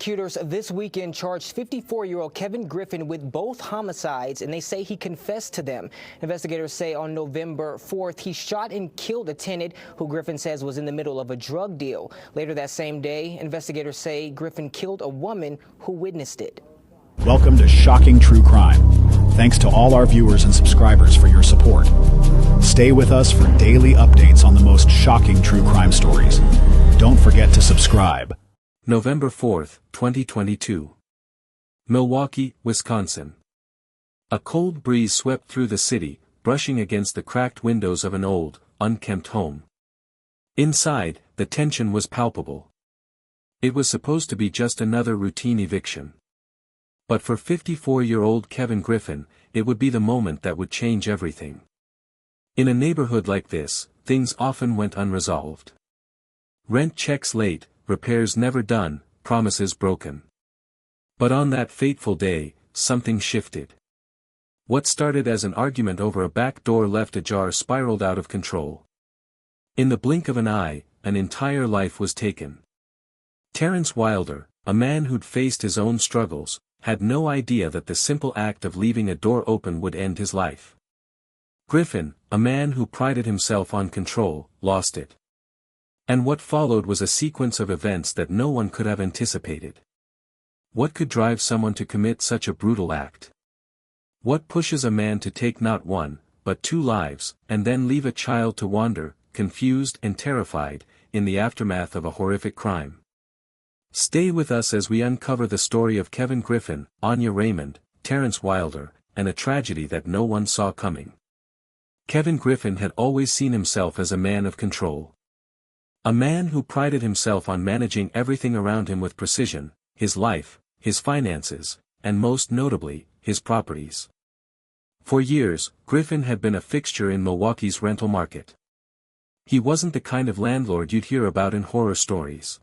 Prosecutors this weekend charged 54-year-old Kevin Griffin with both homicides, and they say he confessed to them. Investigators say on November 4th, he shot and killed a tenant who Griffin says was in the middle of a drug deal. Later that same day, investigators say Griffin killed a woman who witnessed it. Welcome to Shocking True Crime. Thanks to all our viewers and subscribers for your support. Stay with us for daily updates on the most shocking true crime stories. Don't forget to subscribe. November 4th, 2022. Milwaukee, Wisconsin. A cold breeze swept through the city, brushing against the cracked windows of an old, unkempt home. Inside, the tension was palpable. It was supposed to be just another routine eviction. But for 54-year-old Kevin Griffin, it would be the moment that would change everything. In a neighborhood like this, things often went unresolved. Rent checks late, repairs never done, promises broken. But on that fateful day, something shifted. What started as an argument over a back door left ajar spiraled out of control. In the blink of an eye, an entire life was taken. Terrence Wilder, a man who'd faced his own struggles, had no idea that the simple act of leaving a door open would end his life. Griffin, a man who prided himself on control, lost it. And what followed was a sequence of events that no one could have anticipated. What could drive someone to commit such a brutal act? What pushes a man to take not one, but two lives, and then leave a child to wander, confused and terrified, in the aftermath of a horrific crime? Stay with us as we uncover the story of Kevin Griffin, Anya Raymond, Terrence Wilder, and a tragedy that no one saw coming. Kevin Griffin had always seen himself as a man of control. A man who prided himself on managing everything around him with precision, his life, his finances, and most notably, his properties. For years, Griffin had been a fixture in Milwaukee's rental market. He wasn't the kind of landlord you'd hear about in horror stories.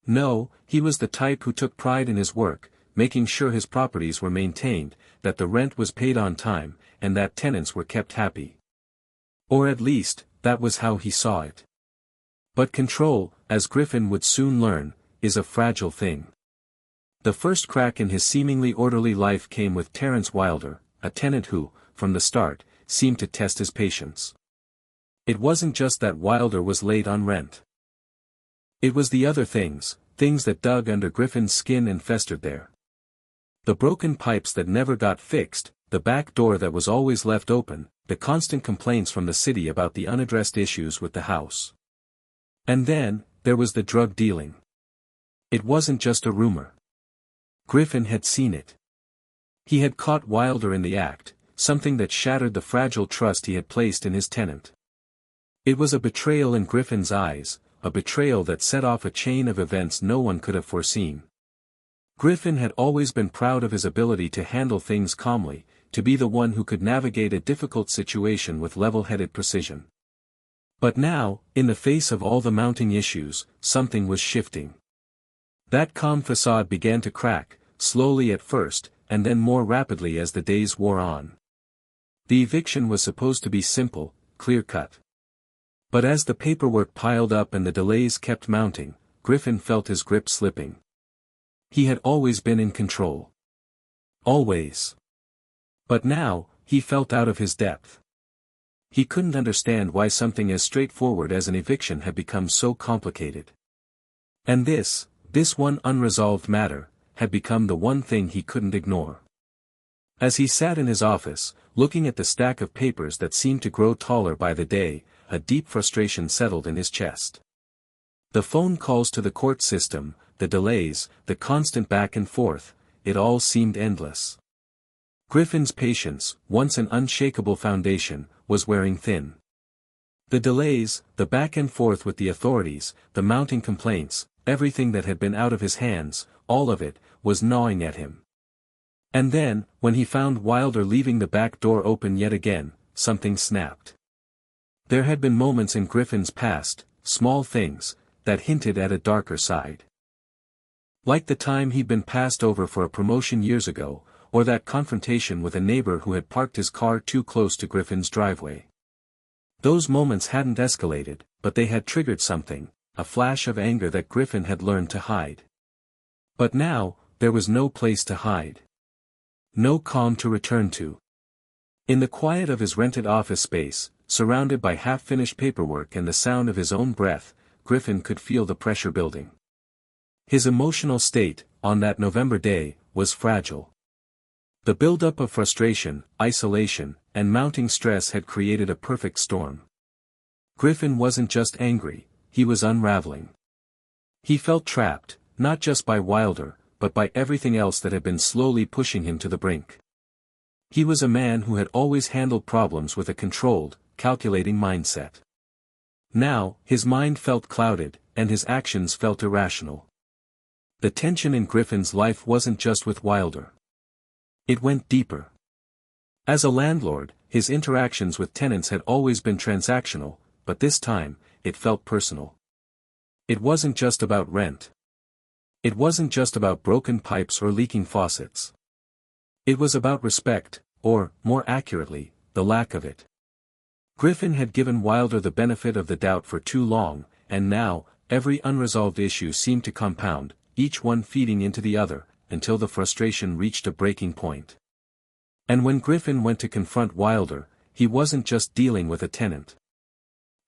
No, he was the type who took pride in his work, making sure his properties were maintained, that the rent was paid on time, and that tenants were kept happy. Or at least, that was how he saw it. But control, as Griffin would soon learn, is a fragile thing. The first crack in his seemingly orderly life came with Terrence Wilder, a tenant who, from the start, seemed to test his patience. It wasn't just that Wilder was late on rent. It was the other things that dug under Griffin's skin and festered there. The broken pipes that never got fixed, the back door that was always left open, the constant complaints from the city about the unaddressed issues with the house. And then, there was the drug dealing. It wasn't just a rumor. Griffin had seen it. He had caught Wilder in the act, something that shattered the fragile trust he had placed in his tenant. It was a betrayal in Griffin's eyes, a betrayal that set off a chain of events no one could have foreseen. Griffin had always been proud of his ability to handle things calmly, to be the one who could navigate a difficult situation with level-headed precision. But now, in the face of all the mounting issues, something was shifting. That calm facade began to crack, slowly at first, and then more rapidly as the days wore on. The eviction was supposed to be simple, clear-cut. But as the paperwork piled up and the delays kept mounting, Griffin felt his grip slipping. He had always been in control. Always. But now, he felt out of his depth. He couldn't understand why something as straightforward as an eviction had become so complicated. And this one unresolved matter, had become the one thing he couldn't ignore. As he sat in his office, looking at the stack of papers that seemed to grow taller by the day, a deep frustration settled in his chest. The phone calls to the court system, the delays, the constant back and forth, it all seemed endless. Griffin's patience, once an unshakable foundation, was wearing thin. The delays, the back and forth with the authorities, the mounting complaints, everything that had been out of his hands, all of it, was gnawing at him. And then, when he found Wilder leaving the back door open yet again, something snapped. There had been moments in Griffin's past, small things, that hinted at a darker side. Like the time he'd been passed over for a promotion years ago, or that confrontation with a neighbor who had parked his car too close to Griffin's driveway. Those moments hadn't escalated, but they had triggered something, a flash of anger that Griffin had learned to hide. But now, there was no place to hide. No calm to return to. In the quiet of his rented office space, surrounded by half-finished paperwork and the sound of his own breath, Griffin could feel the pressure building. His emotional state, on that November day, was fragile. The buildup of frustration, isolation, and mounting stress had created a perfect storm. Griffin wasn't just angry, he was unraveling. He felt trapped, not just by Wilder, but by everything else that had been slowly pushing him to the brink. He was a man who had always handled problems with a controlled, calculating mindset. Now, his mind felt clouded, and his actions felt irrational. The tension in Griffin's life wasn't just with Wilder. It went deeper. As a landlord, his interactions with tenants had always been transactional, but this time, it felt personal. It wasn't just about rent. It wasn't just about broken pipes or leaking faucets. It was about respect, or, more accurately, the lack of it. Griffin had given Wilder the benefit of the doubt for too long, and now, every unresolved issue seemed to compound, each one feeding into the other, until the frustration reached a breaking point. And when Griffin went to confront Wilder, he wasn't just dealing with a tenant.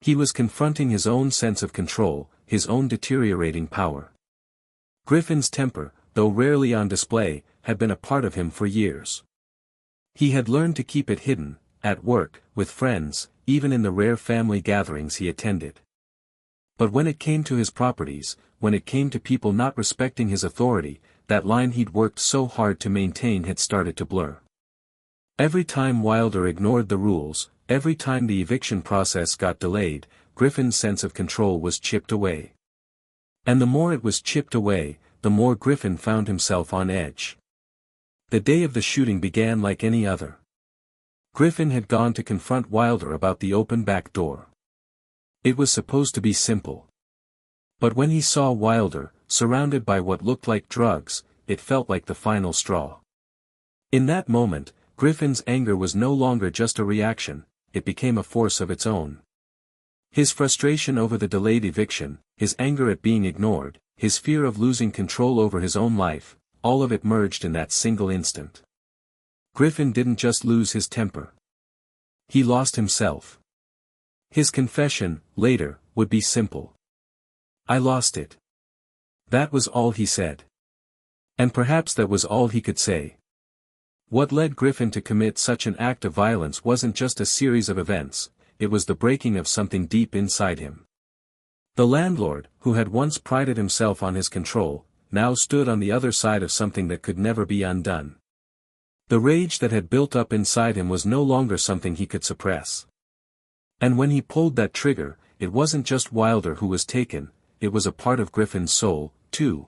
He was confronting his own sense of control, his own deteriorating power. Griffin's temper, though rarely on display, had been a part of him for years. He had learned to keep it hidden, at work, with friends, even in the rare family gatherings he attended. But when it came to his properties, when it came to people not respecting his authority, that line he'd worked so hard to maintain had started to blur. Every time Wilder ignored the rules, every time the eviction process got delayed, Griffin's sense of control was chipped away. And the more it was chipped away, the more Griffin found himself on edge. The day of the shooting began like any other. Griffin had gone to confront Wilder about the open back door. It was supposed to be simple. But when he saw Wilder, surrounded by what looked like drugs, it felt like the final straw. In that moment, Griffin's anger was no longer just a reaction, it became a force of its own. His frustration over the delayed eviction, his anger at being ignored, his fear of losing control over his own life, all of it merged in that single instant. Griffin didn't just lose his temper. He lost himself. His confession, later, would be simple. "I lost it." That was all he said. And perhaps that was all he could say. What led Griffin to commit such an act of violence wasn't just a series of events, it was the breaking of something deep inside him. The landlord, who had once prided himself on his control, now stood on the other side of something that could never be undone. The rage that had built up inside him was no longer something he could suppress. And when he pulled that trigger, it wasn't just Wilder who was taken, it was a part of Griffin's soul, too.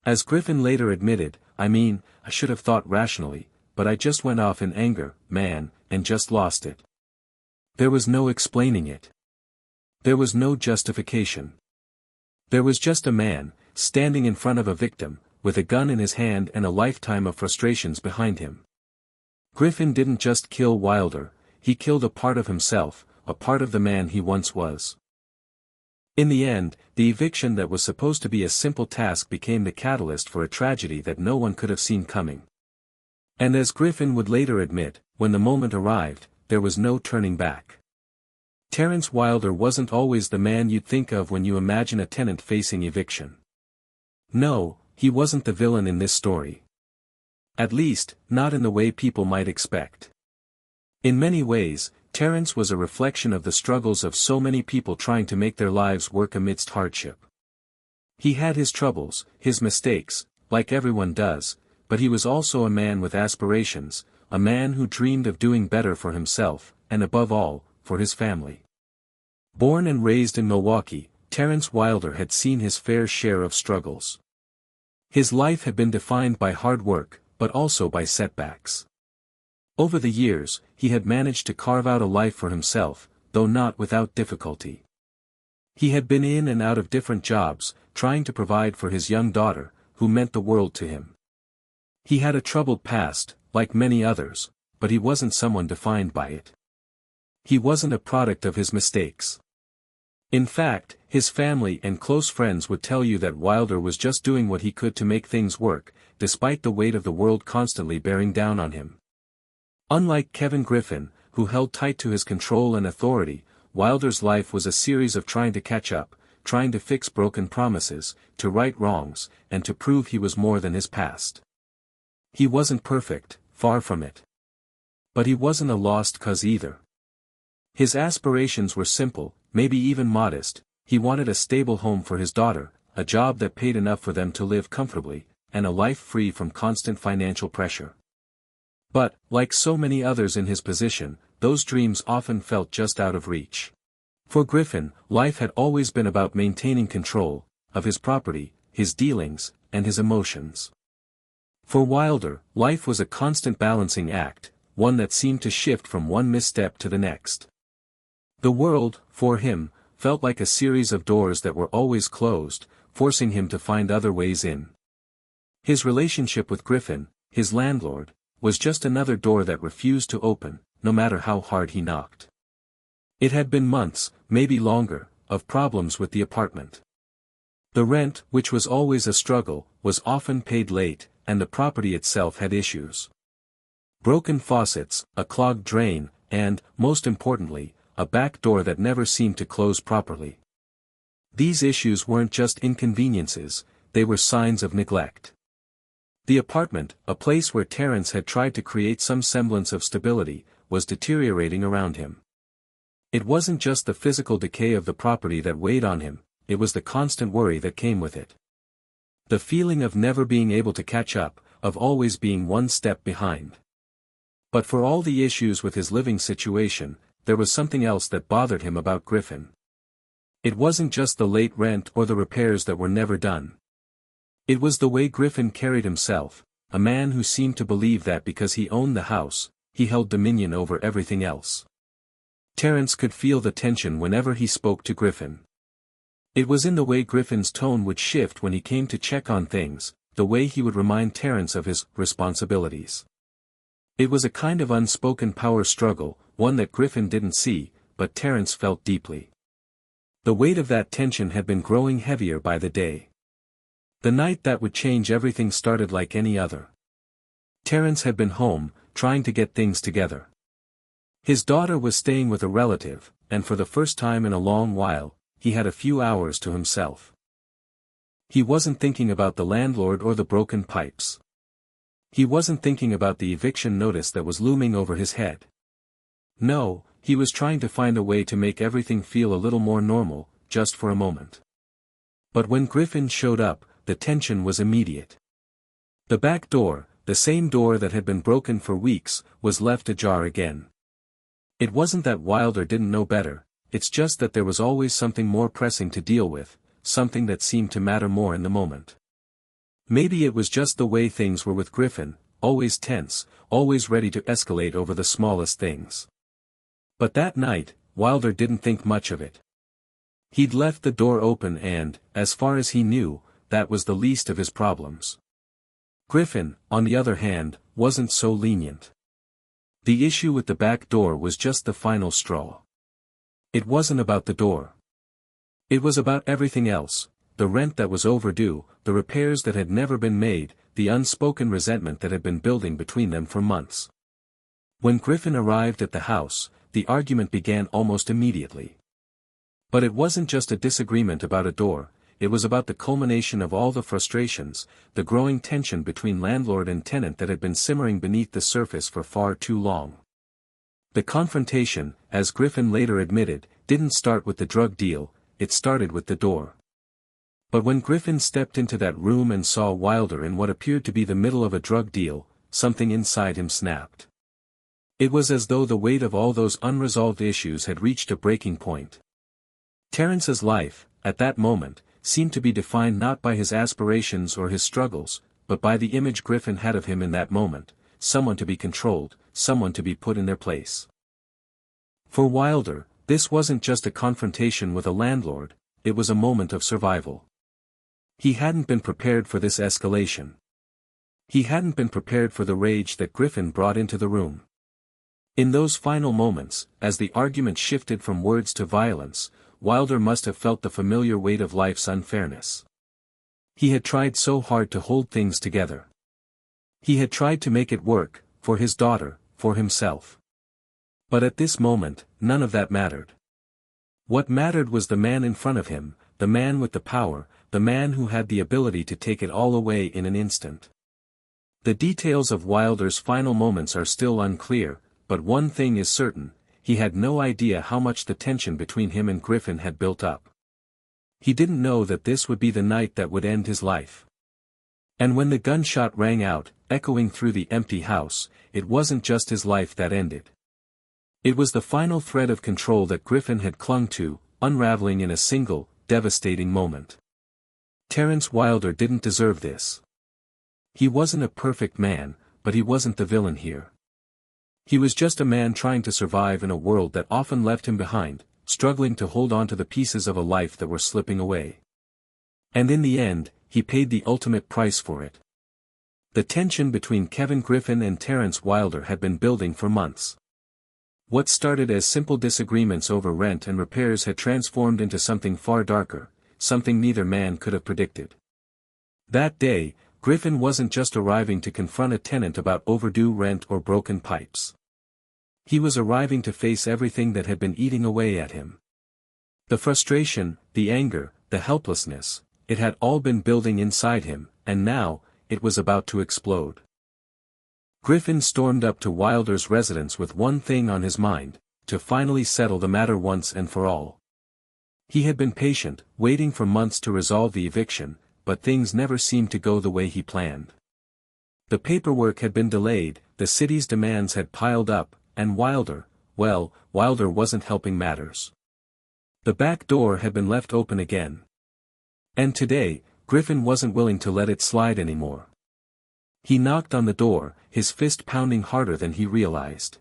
As Griffin later admitted, I should have thought rationally, but I just went off in anger, man, and just lost it. There was no explaining it. There was no justification. There was just a man, standing in front of a victim, with a gun in his hand and a lifetime of frustrations behind him. Griffin didn't just kill Wilder, he killed a part of himself, a part of the man he once was. In the end, the eviction that was supposed to be a simple task became the catalyst for a tragedy that no one could have seen coming. And as Griffin would later admit, when the moment arrived, there was no turning back. Terence Wilder wasn't always the man you'd think of when you imagine a tenant facing eviction. No, he wasn't the villain in this story. At least, not in the way people might expect. In many ways, Terence was a reflection of the struggles of so many people trying to make their lives work amidst hardship. He had his troubles, his mistakes, like everyone does, but he was also a man with aspirations, a man who dreamed of doing better for himself, and above all, for his family. Born and raised in Milwaukee, Terence Wilder had seen his fair share of struggles. His life had been defined by hard work, but also by setbacks. Over the years, he had managed to carve out a life for himself, though not without difficulty. He had been in and out of different jobs, trying to provide for his young daughter, who meant the world to him. He had a troubled past, like many others, but he wasn't someone defined by it. He wasn't a product of his mistakes. In fact, his family and close friends would tell you that Wilder was just doing what he could to make things work, despite the weight of the world constantly bearing down on him. Unlike Kevin Griffin, who held tight to his control and authority, Wilder's life was a series of trying to catch up, trying to fix broken promises, to right wrongs, and to prove he was more than his past. He wasn't perfect, far from it. But he wasn't a lost cause either. His aspirations were simple, maybe even modest. He wanted a stable home for his daughter, a job that paid enough for them to live comfortably, and a life free from constant financial pressure. But, like so many others in his position, those dreams often felt just out of reach. For Griffin, life had always been about maintaining control of his property, his dealings, and his emotions. For Wilder, life was a constant balancing act, one that seemed to shift from one misstep to the next. The world, for him, felt like a series of doors that were always closed, forcing him to find other ways in. His relationship with Griffin, his landlord, was just another door that refused to open, no matter how hard he knocked. It had been months, maybe longer, of problems with the apartment. The rent, which was always a struggle, was often paid late, and the property itself had issues. Broken faucets, a clogged drain, and, most importantly, a back door that never seemed to close properly. These issues weren't just inconveniences, they were signs of neglect. The apartment, a place where Terrence had tried to create some semblance of stability, was deteriorating around him. It wasn't just the physical decay of the property that weighed on him, it was the constant worry that came with it. The feeling of never being able to catch up, of always being one step behind. But for all the issues with his living situation, there was something else that bothered him about Griffin. It wasn't just the late rent or the repairs that were never done. It was the way Griffin carried himself, a man who seemed to believe that because he owned the house, he held dominion over everything else. Terrence could feel the tension whenever he spoke to Griffin. It was in the way Griffin's tone would shift when he came to check on things, the way he would remind Terrence of his responsibilities. It was a kind of unspoken power struggle, one that Griffin didn't see, but Terrence felt deeply. The weight of that tension had been growing heavier by the day. The night that would change everything started like any other. Terrence had been home, trying to get things together. His daughter was staying with a relative, and for the first time in a long while, he had a few hours to himself. He wasn't thinking about the landlord or the broken pipes. He wasn't thinking about the eviction notice that was looming over his head. No, he was trying to find a way to make everything feel a little more normal, just for a moment. But when Griffin showed up, the tension was immediate. The back door, the same door that had been broken for weeks, was left ajar again. It wasn't that Wilder didn't know better, it's just that there was always something more pressing to deal with, something that seemed to matter more in the moment. Maybe it was just the way things were with Griffin, always tense, always ready to escalate over the smallest things. But that night, Wilder didn't think much of it. He'd left the door open and, as far as he knew, that was the least of his problems. Griffin, on the other hand, wasn't so lenient. The issue with the back door was just the final straw. It wasn't about the door. It was about everything else, the rent that was overdue, the repairs that had never been made, the unspoken resentment that had been building between them for months. When Griffin arrived at the house, the argument began almost immediately. But it wasn't just a disagreement about a door, it was about the culmination of all the frustrations, the growing tension between landlord and tenant that had been simmering beneath the surface for far too long. The confrontation, as Griffin later admitted, didn't start with the drug deal, it started with the door. But when Griffin stepped into that room and saw Wilder in what appeared to be the middle of a drug deal, something inside him snapped. It was as though the weight of all those unresolved issues had reached a breaking point. Terrence's life, at that moment, seemed to be defined not by his aspirations or his struggles, but by the image Griffin had of him in that moment, someone to be controlled, someone to be put in their place. For Wilder, this wasn't just a confrontation with a landlord, it was a moment of survival. He hadn't been prepared for this escalation. He hadn't been prepared for the rage that Griffin brought into the room. In those final moments, as the argument shifted from words to violence, Wilder must have felt the familiar weight of life's unfairness. He had tried so hard to hold things together. He had tried to make it work, for his daughter, for himself. But at this moment, none of that mattered. What mattered was the man in front of him, the man with the power, the man who had the ability to take it all away in an instant. The details of Wilder's final moments are still unclear, but one thing is certain, he had no idea how much the tension between him and Griffin had built up. He didn't know that this would be the night that would end his life. And when the gunshot rang out, echoing through the empty house, it wasn't just his life that ended. It was the final thread of control that Griffin had clung to, unraveling in a single, devastating moment. Terence Wilder didn't deserve this. He wasn't a perfect man, but he wasn't the villain here. He was just a man trying to survive in a world that often left him behind, struggling to hold on to the pieces of a life that were slipping away. And in the end, he paid the ultimate price for it. The tension between Kevin Griffin and Terence Wilder had been building for months. What started as simple disagreements over rent and repairs had transformed into something far darker, something neither man could have predicted. That day, Griffin wasn't just arriving to confront a tenant about overdue rent or broken pipes. He was arriving to face everything that had been eating away at him. The frustration, the anger, the helplessness, it had all been building inside him, and now, it was about to explode. Griffin stormed up to Wilder's residence with one thing on his mind, to finally settle the matter once and for all. He had been patient, waiting for months to resolve the eviction, but things never seemed to go the way he planned. The paperwork had been delayed, the city's demands had piled up, and Wilder wasn't helping matters. The back door had been left open again. And today, Griffin wasn't willing to let it slide anymore. He knocked on the door, his fist pounding harder than he realized.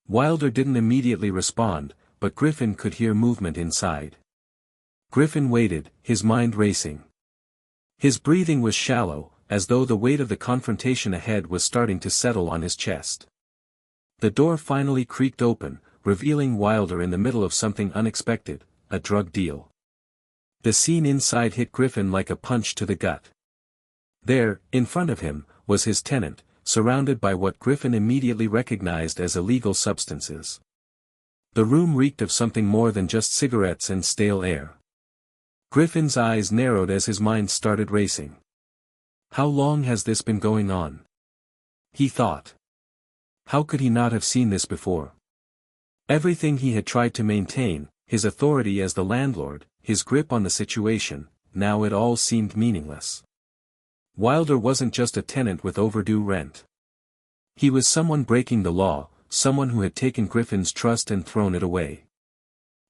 Wilder didn't immediately respond, but Griffin could hear movement inside. Griffin waited, his mind racing. His breathing was shallow, as though the weight of the confrontation ahead was starting to settle on his chest. The door finally creaked open, revealing Wilder in the middle of something unexpected, a drug deal. The scene inside hit Griffin like a punch to the gut. There, in front of him, was his tenant, surrounded by what Griffin immediately recognized as illegal substances. The room reeked of something more than just cigarettes and stale air. Griffin's eyes narrowed as his mind started racing. How long has this been going on? He thought. How could he not have seen this before? Everything he had tried to maintain, his authority as the landlord, his grip on the situation, now it all seemed meaningless. Wilder wasn't just a tenant with overdue rent. He was someone breaking the law, someone who had taken Griffin's trust and thrown it away.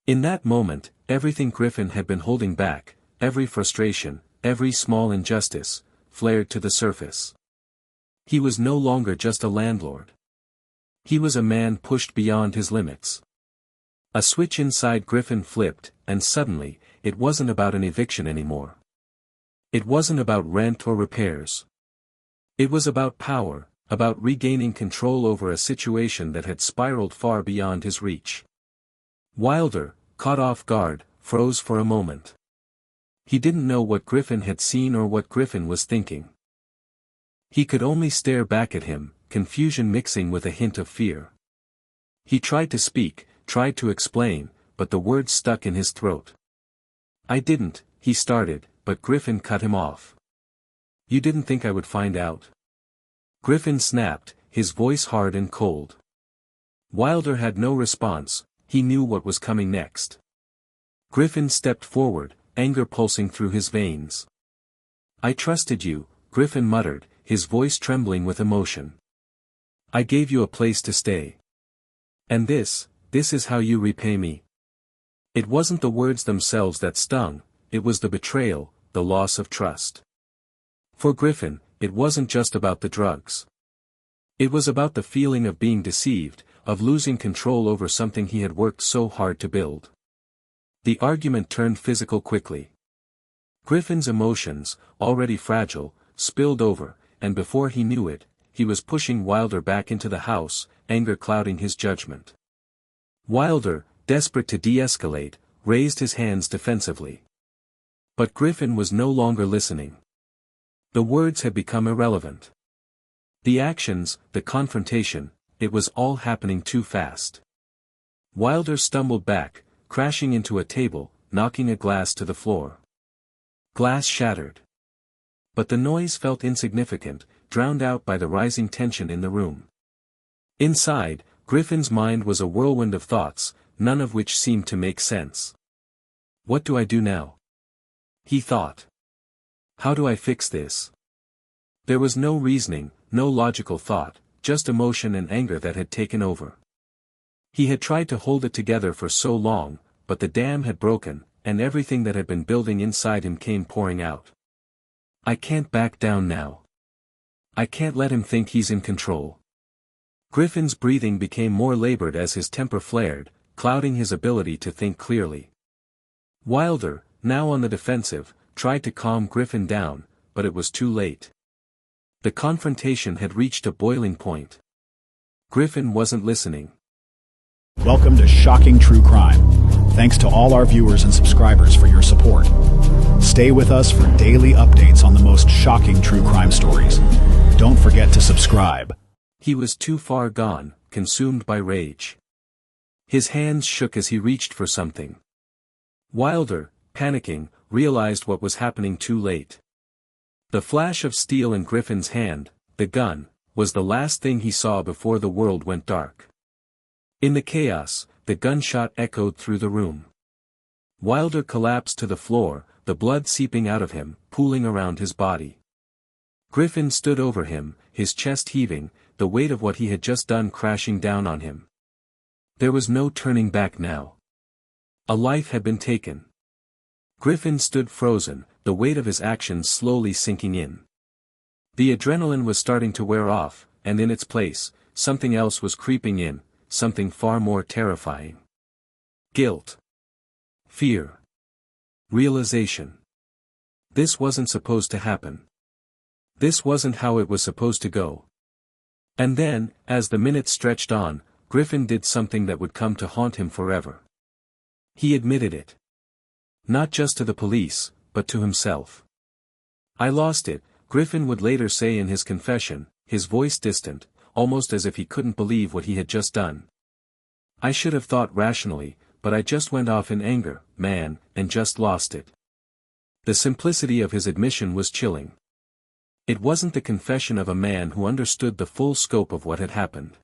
In that moment, everything Griffin had been holding back, every frustration, every small injustice, flared to the surface. He was no longer just a landlord. He was a man pushed beyond his limits. A switch inside Griffin flipped, and suddenly, it wasn't about an eviction anymore. It wasn't about rent or repairs. It was about power, about regaining control over a situation that had spiraled far beyond his reach. Wilder, caught off guard, froze for a moment. He didn't know what Griffin had seen or what Griffin was thinking. He could only stare back at him, confusion mixing with a hint of fear. He tried to speak, tried to explain, but the words stuck in his throat. "I didn't," he started, but Griffin cut him off. "You didn't think I would find out?" Griffin snapped, his voice hard and cold. Wilder had no response, he knew what was coming next. Griffin stepped forward, anger pulsing through his veins. "I trusted you," Griffin muttered, his voice trembling with emotion. "I gave you a place to stay. And this is how you repay me." It wasn't the words themselves that stung, it was the betrayal, the loss of trust. For Griffin, it wasn't just about the drugs. It was about the feeling of being deceived, of losing control over something he had worked so hard to build. The argument turned physical quickly. Griffin's emotions, already fragile, spilled over, and before he knew it, he was pushing Wilder back into the house, anger clouding his judgment. Wilder, desperate to de-escalate, raised his hands defensively. But Griffin was no longer listening. The words had become irrelevant. The actions, the confrontation, it was all happening too fast. Wilder stumbled back, crashing into a table, knocking a glass to the floor. Glass shattered. But the noise felt insignificant, drowned out by the rising tension in the room. Inside, Griffin's mind was a whirlwind of thoughts, none of which seemed to make sense. What do I do now? He thought. How do I fix this? There was no reasoning, no logical thought, just emotion and anger that had taken over. He had tried to hold it together for so long, but the dam had broken, and everything that had been building inside him came pouring out. I can't back down now. I can't let him think he's in control. Griffin's breathing became more labored as his temper flared, clouding his ability to think clearly. Wilder, now on the defensive, tried to calm Griffin down, but it was too late. The confrontation had reached a boiling point. Griffin wasn't listening. Welcome to Shocking True Crime. Thanks to all our viewers and subscribers for your support. Stay with us for daily updates on the most shocking true crime stories. Don't forget to subscribe. He was too far gone, consumed by rage. His hands shook as he reached for something. Wilder, panicking, realized what was happening too late. The flash of steel in Griffin's hand, the gun, was the last thing he saw before the world went dark. In the chaos, the gunshot echoed through the room. Wilder collapsed to the floor, the blood seeping out of him, pooling around his body. Griffin stood over him, his chest heaving, the weight of what he had just done crashing down on him. There was no turning back now. A life had been taken. Griffin stood frozen, the weight of his actions slowly sinking in. The adrenaline was starting to wear off, and in its place, something else was creeping in, something far more terrifying. Guilt. Fear. Realization. This wasn't supposed to happen. This wasn't how it was supposed to go. And then, as the minutes stretched on, Griffin did something that would come to haunt him forever. He admitted it. Not just to the police, but to himself. I lost it, Griffin would later say in his confession, his voice distant, almost as if he couldn't believe what he had just done. I should have thought rationally, but I just went off in anger, man, and just lost it. The simplicity of his admission was chilling. It wasn't the confession of a man who understood the full scope of what had happened.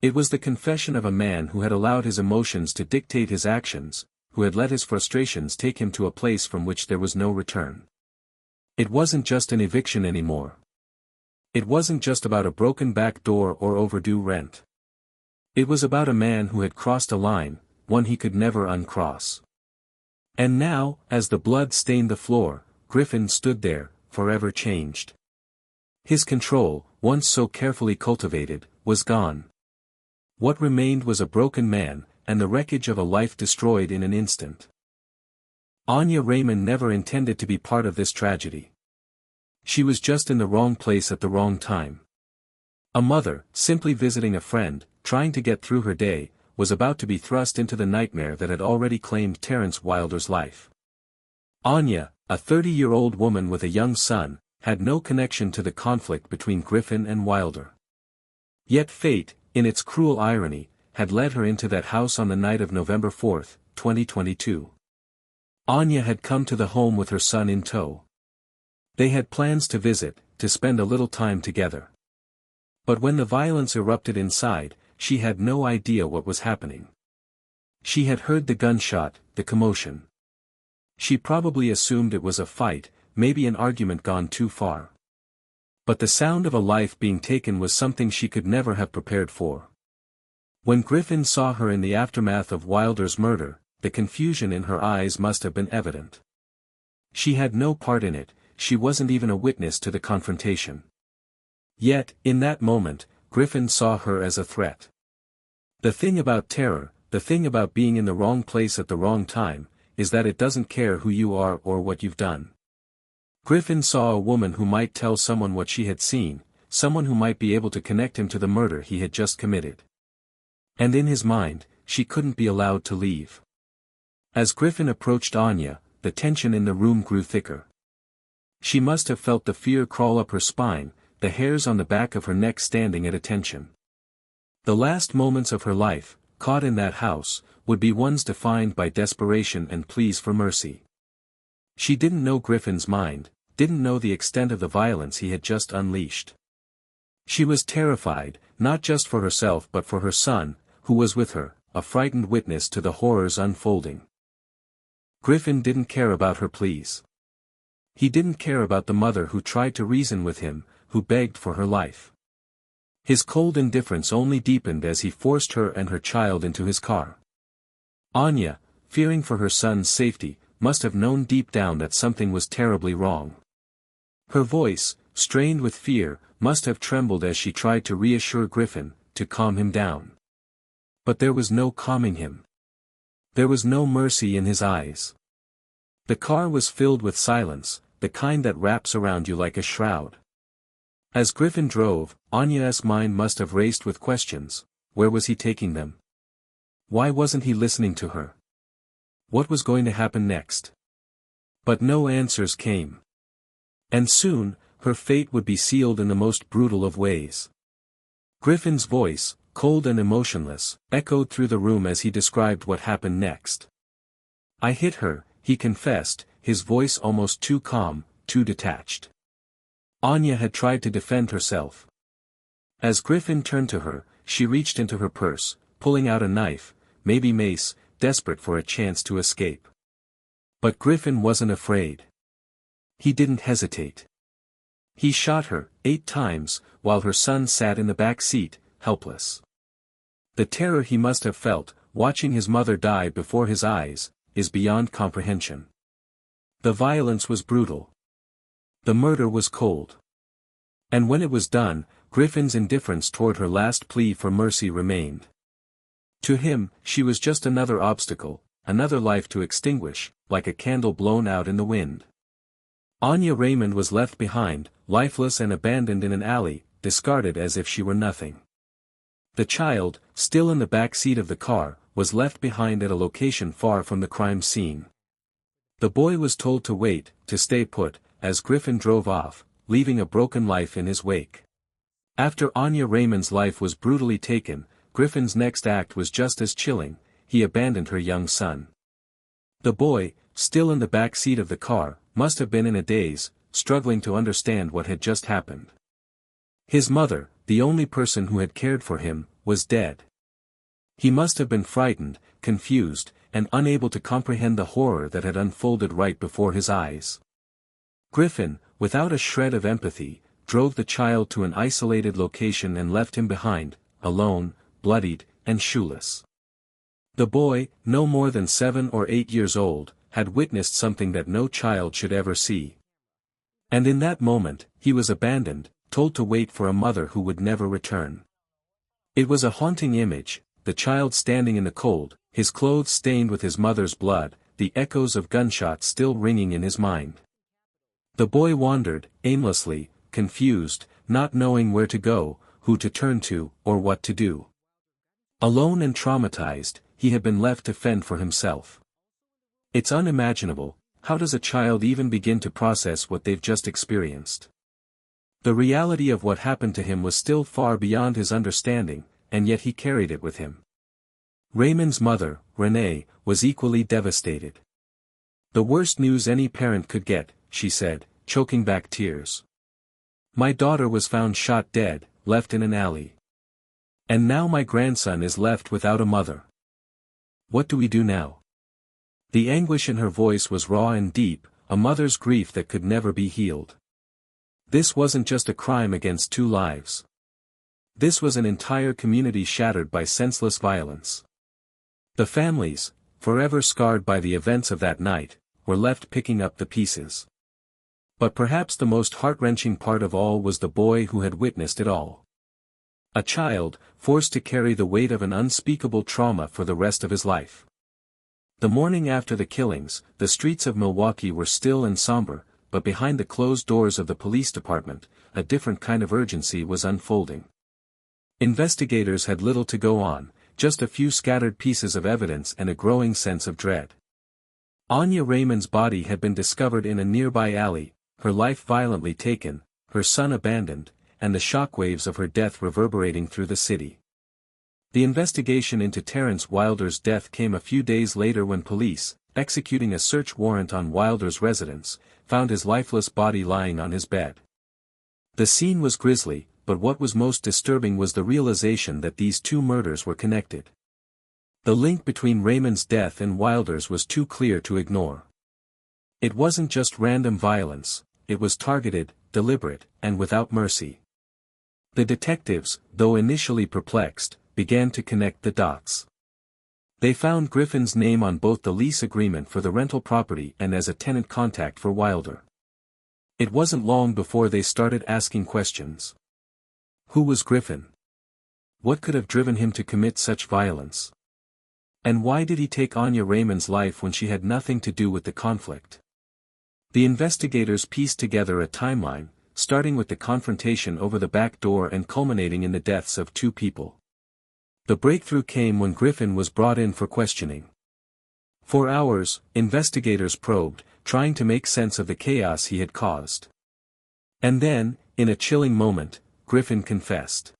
It was the confession of a man who had allowed his emotions to dictate his actions, who had let his frustrations take him to a place from which there was no return. It wasn't just an eviction anymore. It wasn't just about a broken back door or overdue rent. It was about a man who had crossed a line, one he could never uncross. And now, as the blood stained the floor, Griffin stood there, forever changed. His control, once so carefully cultivated, was gone. What remained was a broken man, and the wreckage of a life destroyed in an instant. Anya Raymond never intended to be part of this tragedy. She was just in the wrong place at the wrong time. A mother, simply visiting a friend, trying to get through her day, was about to be thrust into the nightmare that had already claimed Terence Wilder's life. Anya, a 30-year-old woman with a young son, had no connection to the conflict between Griffin and Wilder. Yet fate, in its cruel irony, had led her into that house on the night of November 4, 2022. Anya had come to the home with her son in tow. They had plans to visit, to spend a little time together. But when the violence erupted inside, she had no idea what was happening. She had heard the gunshot, the commotion. She probably assumed it was a fight, maybe an argument gone too far. But the sound of a life being taken was something she could never have prepared for. When Griffin saw her in the aftermath of Wilder's murder, the confusion in her eyes must have been evident. She had no part in it, she wasn't even a witness to the confrontation. Yet, in that moment, Griffin saw her as a threat. The thing about terror, the thing about being in the wrong place at the wrong time, is that it doesn't care who you are or what you've done. Griffin saw a woman who might tell someone what she had seen, someone who might be able to connect him to the murder he had just committed. And in his mind, she couldn't be allowed to leave. As Griffin approached Anya, the tension in the room grew thicker. She must have felt the fear crawl up her spine, the hairs on the back of her neck standing at attention. The last moments of her life, caught in that house, would be ones defined by desperation and pleas for mercy. She didn't know Griffin's mind, didn't know the extent of the violence he had just unleashed. She was terrified, not just for herself but for her son, who was with her, a frightened witness to the horrors unfolding. Griffin didn't care about her pleas. He didn't care about the mother who tried to reason with him, who begged for her life. His cold indifference only deepened as he forced her and her child into his car. Anya, fearing for her son's safety, must have known deep down that something was terribly wrong. Her voice, strained with fear, must have trembled as she tried to reassure Griffin, to calm him down. But there was no calming him. There was no mercy in his eyes. The car was filled with silence, the kind that wraps around you like a shroud. As Griffin drove, Anya's mind must have raced with questions. Where was he taking them? Why wasn't he listening to her? What was going to happen next? But no answers came. And soon, her fate would be sealed in the most brutal of ways. Griffin's voice, cold and emotionless, echoed through the room as he described what happened next. I hit her, he confessed, his voice almost too calm, too detached. Anya had tried to defend herself. As Griffin turned to her, she reached into her purse, pulling out a knife, maybe mace, desperate for a chance to escape. But Griffin wasn't afraid. He didn't hesitate. He shot her 8 times, while her son sat in the back seat, helpless. The terror he must have felt, watching his mother die before his eyes, is beyond comprehension. The violence was brutal. The murder was cold. And when it was done, Griffin's indifference toward her last plea for mercy remained. To him, she was just another obstacle, another life to extinguish, like a candle blown out in the wind. Anya Raymond was left behind, lifeless and abandoned in an alley, discarded as if she were nothing. The child, still in the back seat of the car, was left behind at a location far from the crime scene. The boy was told to wait, to stay put, as Griffin drove off, leaving a broken life in his wake. After Anya Raymond's life was brutally taken, Griffin's next act was just as chilling. He abandoned her young son. The boy, still in the back seat of the car, must have been in a daze, struggling to understand what had just happened. His mother, the only person who had cared for him, was dead. He must have been frightened, confused, and unable to comprehend the horror that had unfolded right before his eyes. Griffin, without a shred of empathy, drove the child to an isolated location and left him behind, alone, bloodied, and shoeless. The boy, no more than 7 or 8 years old, had witnessed something that no child should ever see. And in that moment, he was abandoned, told to wait for a mother who would never return. It was a haunting image, the child standing in the cold, his clothes stained with his mother's blood, the echoes of gunshots still ringing in his mind. The boy wandered, aimlessly, confused, not knowing where to go, who to turn to, or what to do. Alone and traumatized, he had been left to fend for himself. It's unimaginable, how does a child even begin to process what they've just experienced? The reality of what happened to him was still far beyond his understanding, and yet he carried it with him. Raymond's mother, Renee, was equally devastated. The worst news any parent could get, she said, choking back tears. My daughter was found shot dead, left in an alley. And now my grandson is left without a mother. What do we do now? The anguish in her voice was raw and deep, a mother's grief that could never be healed. This wasn't just a crime against 2 lives. This was an entire community shattered by senseless violence. The families, forever scarred by the events of that night, were left picking up the pieces. But perhaps the most heart-wrenching part of all was the boy who had witnessed it all. A child, forced to carry the weight of an unspeakable trauma for the rest of his life. The morning after the killings, the streets of Milwaukee were still and somber, but behind the closed doors of the police department, a different kind of urgency was unfolding. Investigators had little to go on, just a few scattered pieces of evidence and a growing sense of dread. Anya Raymond's body had been discovered in a nearby alley, her life violently taken, her son abandoned, and the shockwaves of her death reverberating through the city. The investigation into Terence Wilder's death came a few days later when police, executing a search warrant on Wilder's residence, found his lifeless body lying on his bed. The scene was grisly, but what was most disturbing was the realization that these two murders were connected. The link between Raymond's death and Wilder's was too clear to ignore. It wasn't just random violence, it was targeted, deliberate, and without mercy. The detectives, though initially perplexed, began to connect the dots. They found Griffin's name on both the lease agreement for the rental property and as a tenant contact for Wilder. It wasn't long before they started asking questions. Who was Griffin? What could have driven him to commit such violence? And why did he take Anya Raymond's life when she had nothing to do with the conflict? The investigators pieced together a timeline, starting with the confrontation over the back door and culminating in the deaths of two people. The breakthrough came when Griffin was brought in for questioning. For hours, investigators probed, trying to make sense of the chaos he had caused. And then, in a chilling moment, Griffin confessed.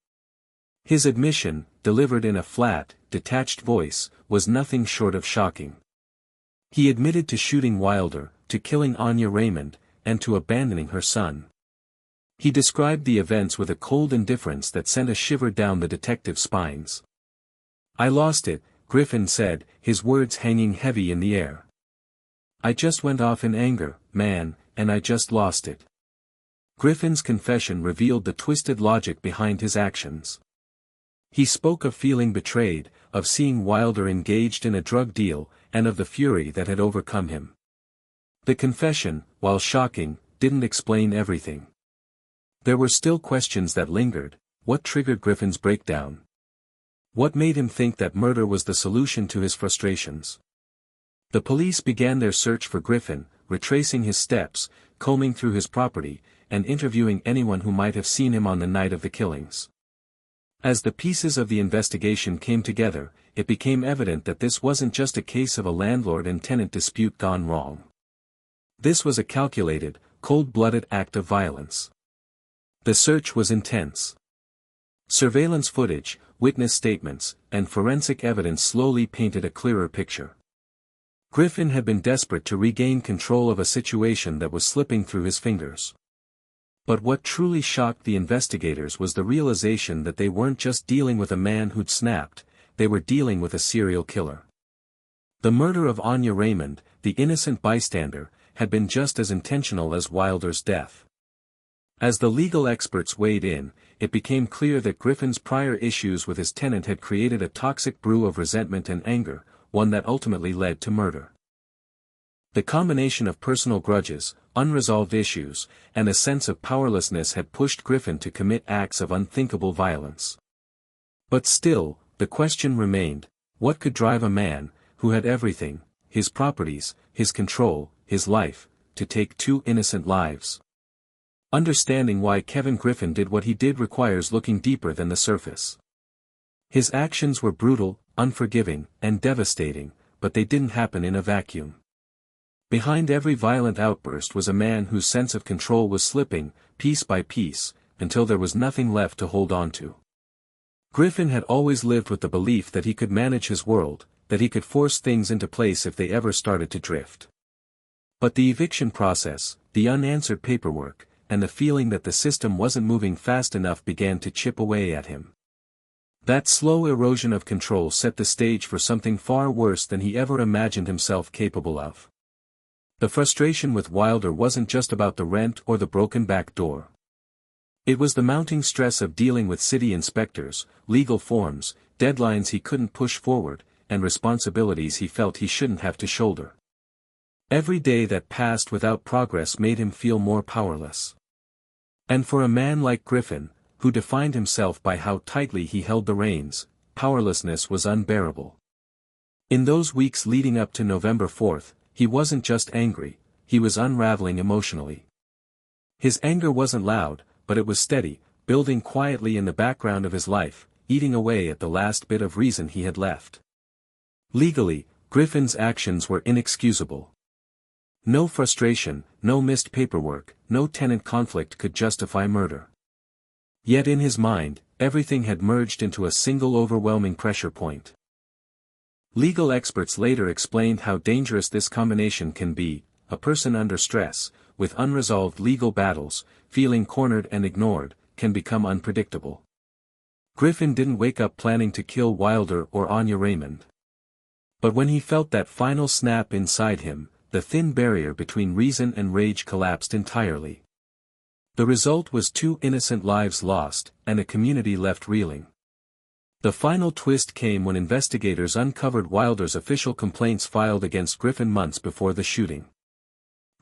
His admission, delivered in a flat, detached voice, was nothing short of shocking. He admitted to shooting Wilder, to killing Anya Raymond, and to abandoning her son. He described the events with a cold indifference that sent a shiver down the detective's spines. "I lost it," Griffin said, his words hanging heavy in the air. "I just went off in anger, man, and I just lost it." Griffin's confession revealed the twisted logic behind his actions. He spoke of feeling betrayed, of seeing Wilder engaged in a drug deal, and of the fury that had overcome him. The confession, while shocking, didn't explain everything. There were still questions that lingered. What triggered Griffin's breakdown? What made him think that murder was the solution to his frustrations? The police began their search for Griffin, retracing his steps, combing through his property, and interviewing anyone who might have seen him on the night of the killings. As the pieces of the investigation came together, it became evident that this wasn't just a case of a landlord and tenant dispute gone wrong. This was a calculated, cold-blooded act of violence. The search was intense. Surveillance footage, witness statements, and forensic evidence slowly painted a clearer picture. Griffin had been desperate to regain control of a situation that was slipping through his fingers. But what truly shocked the investigators was the realization that they weren't just dealing with a man who'd snapped, they were dealing with a serial killer. The murder of Anya Raymond, the innocent bystander, had been just as intentional as Wilder's death. As the legal experts weighed in, it became clear that Griffin's prior issues with his tenant had created a toxic brew of resentment and anger, one that ultimately led to murder. The combination of personal grudges, unresolved issues, and a sense of powerlessness had pushed Griffin to commit acts of unthinkable violence. But still, the question remained, what could drive a man, who had everything, his properties, his control, his life, to take two innocent lives? Understanding why Kevin Griffin did what he did requires looking deeper than the surface. His actions were brutal, unforgiving, and devastating, but they didn't happen in a vacuum. Behind every violent outburst was a man whose sense of control was slipping, piece by piece, until there was nothing left to hold on to. Griffin had always lived with the belief that he could manage his world, that he could force things into place if they ever started to drift. But the eviction process, the unanswered paperwork, and the feeling that the system wasn't moving fast enough began to chip away at him. That slow erosion of control set the stage for something far worse than he ever imagined himself capable of. The frustration with Wilder wasn't just about the rent or the broken back door. It was the mounting stress of dealing with city inspectors, legal forms, deadlines he couldn't push forward, and responsibilities he felt he shouldn't have to shoulder. Every day that passed without progress made him feel more powerless. And for a man like Griffin, who defined himself by how tightly he held the reins, powerlessness was unbearable. In those weeks leading up to November 4th, he wasn't just angry, he was unraveling emotionally. His anger wasn't loud, but it was steady, building quietly in the background of his life, eating away at the last bit of reason he had left. Legally, Griffin's actions were inexcusable. No frustration, no missed paperwork, no tenant conflict could justify murder. Yet in his mind, everything had merged into a single overwhelming pressure point. Legal experts later explained how dangerous this combination can be: a person under stress, with unresolved legal battles, feeling cornered and ignored, can become unpredictable. Griffin didn't wake up planning to kill Wilder or Anya Raymond. But when he felt that final snap inside him, the thin barrier between reason and rage collapsed entirely. The result was 2 innocent lives lost, and a community left reeling. The final twist came when investigators uncovered Wilder's official complaints filed against Griffin months before the shooting.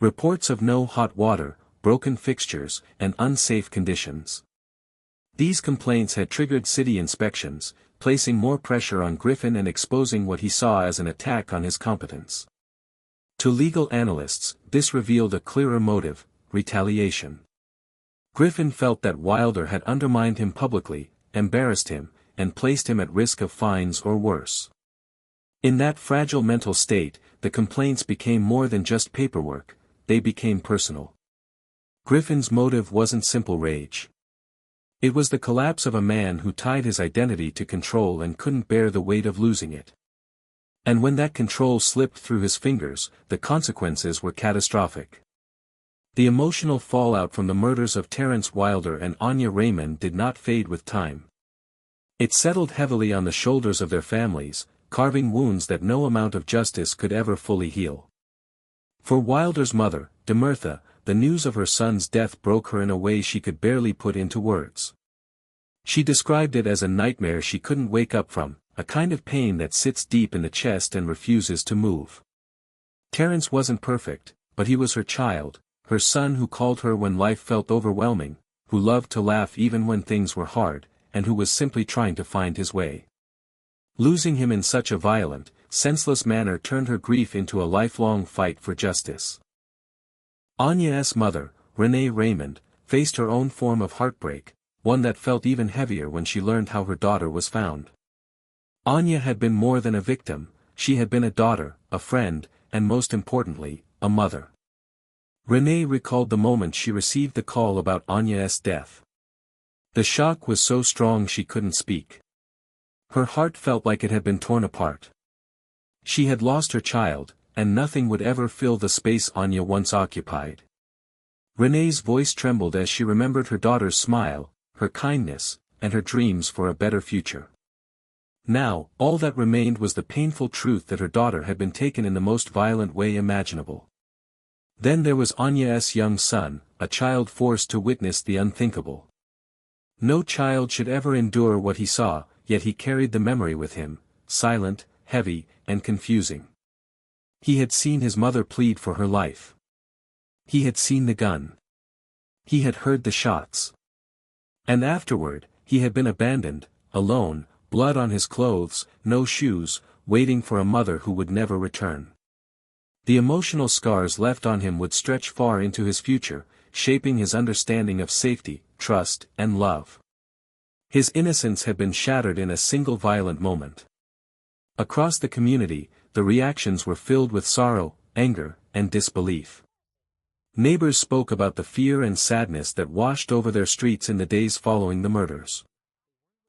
Reports of no hot water, broken fixtures, and unsafe conditions. These complaints had triggered city inspections, placing more pressure on Griffin and exposing what he saw as an attack on his competence. To legal analysts, this revealed a clearer motive: retaliation. Griffin felt that Wilder had undermined him publicly, embarrassed him, and placed him at risk of fines or worse. In that fragile mental state, the complaints became more than just paperwork, they became personal. Griffin's motive wasn't simple rage. It was the collapse of a man who tied his identity to control and couldn't bear the weight of losing it. And when that control slipped through his fingers, the consequences were catastrophic. The emotional fallout from the murders of Terrence Wilder and Anya Raymond did not fade with time. It settled heavily on the shoulders of their families, carving wounds that no amount of justice could ever fully heal. For Wilder's mother, Demertha, the news of her son's death broke her in a way she could barely put into words. She described it as a nightmare she couldn't wake up from, a kind of pain that sits deep in the chest and refuses to move. Terrence wasn't perfect, but he was her child, her son who called her when life felt overwhelming, who loved to laugh even when things were hard, and who was simply trying to find his way. Losing him in such a violent, senseless manner turned her grief into a lifelong fight for justice. Anya's mother, Renee Raymond, faced her own form of heartbreak, one that felt even heavier when she learned how her daughter was found. Anya had been more than a victim, she had been a daughter, a friend, and most importantly, a mother. Renee recalled the moment she received the call about Anya's death. The shock was so strong she couldn't speak. Her heart felt like it had been torn apart. She had lost her child, and nothing would ever fill the space Anya once occupied. Renee's voice trembled as she remembered her daughter's smile, her kindness, and her dreams for a better future. Now, all that remained was the painful truth that her daughter had been taken in the most violent way imaginable. Then there was Anya's young son, a child forced to witness the unthinkable. No child should ever endure what he saw, yet he carried the memory with him, silent, heavy, and confusing. He had seen his mother plead for her life. He had seen the gun. He had heard the shots. And afterward, he had been abandoned, alone, blood on his clothes, no shoes, waiting for a mother who would never return. The emotional scars left on him would stretch far into his future, shaping his understanding of safety, trust, and love. His innocence had been shattered in a single violent moment. Across the community, the reactions were filled with sorrow, anger, and disbelief. Neighbors spoke about the fear and sadness that washed over their streets in the days following the murders.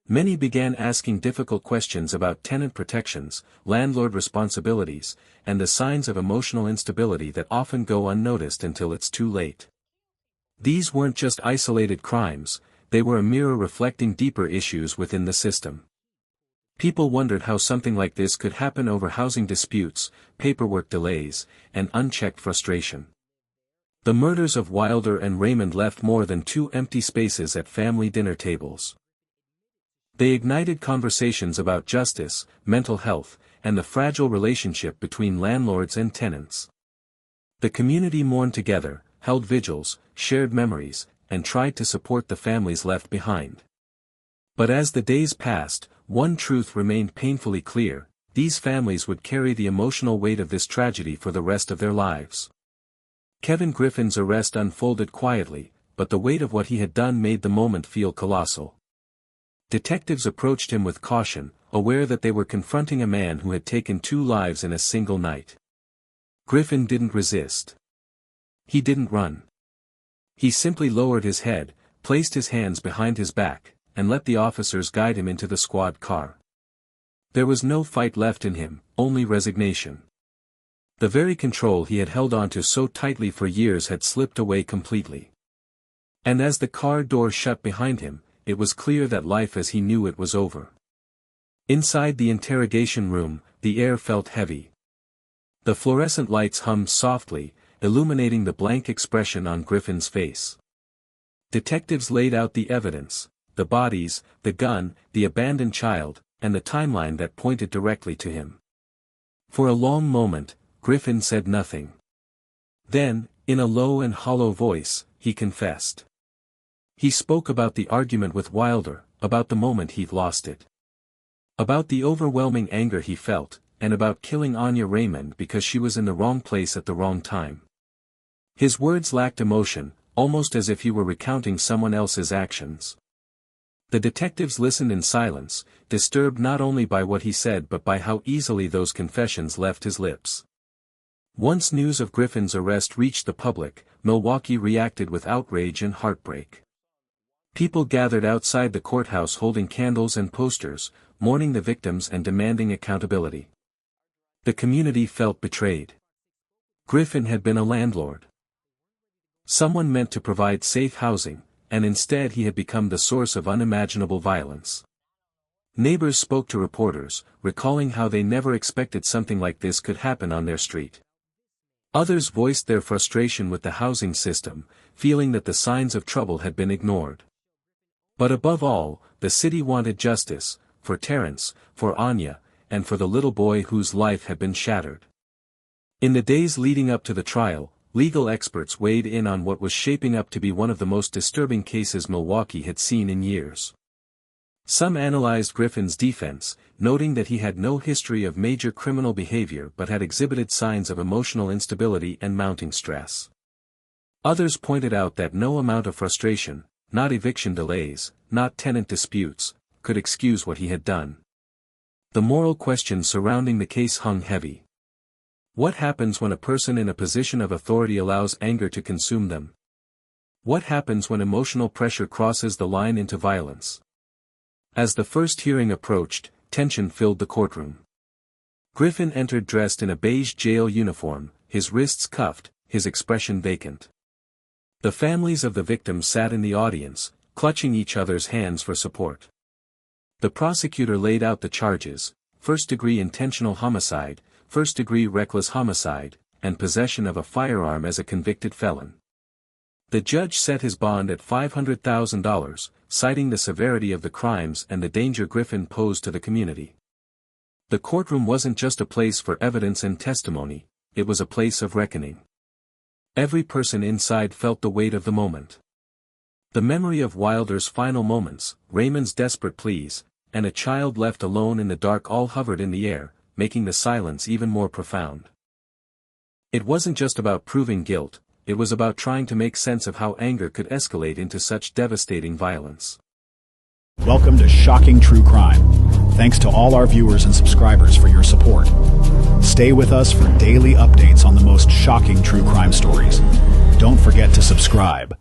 Many began asking difficult questions about tenant protections, landlord responsibilities, and the signs of emotional instability that often go unnoticed until it's too late. These weren't just isolated crimes, they were a mirror reflecting deeper issues within the system. People wondered how something like this could happen over housing disputes, paperwork delays, and unchecked frustration. The murders of Wilder and Raymond left more than 2 empty spaces at family dinner tables. They ignited conversations about justice, mental health, and the fragile relationship between landlords and tenants. The community mourned together, held vigils, shared memories, and tried to support the families left behind. But as the days passed, one truth remained painfully clear: these families would carry the emotional weight of this tragedy for the rest of their lives. Kevin Griffin's arrest unfolded quietly, but the weight of what he had done made the moment feel colossal. Detectives approached him with caution, aware that they were confronting a man who had taken 2 lives in a single night. Griffin didn't resist. he didn't run. He simply lowered his head, placed his hands behind his back, and let the officers guide him into the squad car. There was no fight left in him, only resignation. The very control he had held onto so tightly for years had slipped away completely. And as the car door shut behind him, it was clear that life as he knew it was over. Inside the interrogation room, the air felt heavy. The fluorescent lights hummed softly, illuminating the blank expression on Griffin's face. Detectives laid out the evidence, the bodies, the gun, the abandoned child, and the timeline that pointed directly to him. For a long moment, Griffin said nothing. Then, in a low and hollow voice, he confessed. He spoke about the argument with Wilder, about the moment he'd lost it. About the overwhelming anger he felt, and about killing Anya Raymond because she was in the wrong place at the wrong time. His words lacked emotion, almost as if he were recounting someone else's actions. The detectives listened in silence, disturbed not only by what he said but by how easily those confessions left his lips. Once news of Griffin's arrest reached the public, Milwaukee reacted with outrage and heartbreak. People gathered outside the courthouse holding candles and posters, mourning the victims and demanding accountability. The community felt betrayed. Griffin had been a landlord. Someone meant to provide safe housing, and instead he had become the source of unimaginable violence. Neighbors spoke to reporters, recalling how they never expected something like this could happen on their street. Others voiced their frustration with the housing system, feeling that the signs of trouble had been ignored. But above all, the city wanted justice, for Terrence, for Anya, and for the little boy whose life had been shattered. In the days leading up to the trial, legal experts weighed in on what was shaping up to be one of the most disturbing cases Milwaukee had seen in years. Some analyzed Griffin's defense, noting that he had no history of major criminal behavior but had exhibited signs of emotional instability and mounting stress. Others pointed out that no amount of frustration, not eviction delays, not tenant disputes, could excuse what he had done. The moral questions surrounding the case hung heavy. What happens when a person in a position of authority allows anger to consume them? What happens when emotional pressure crosses the line into violence? As the first hearing approached, tension filled the courtroom. Griffin entered dressed in a beige jail uniform, his wrists cuffed, his expression vacant. The families of the victims sat in the audience, clutching each other's hands for support. The prosecutor laid out the charges: first-degree intentional homicide, first-degree reckless homicide, and possession of a firearm as a convicted felon. The judge set his bond at $500,000, citing the severity of the crimes and the danger Griffin posed to the community. The courtroom wasn't just a place for evidence and testimony, it was a place of reckoning. Every person inside felt the weight of the moment. The memory of Wilder's final moments, Raymond's desperate pleas, and a child left alone in the dark all hovered in the air, making the silence even more profound. It wasn't just about proving guilt, it was about trying to make sense of how anger could escalate into such devastating violence. Welcome to Shocking True Crime. Thanks to all our viewers and subscribers for your support. Stay with us for daily updates on the most shocking true crime stories. Don't forget to subscribe.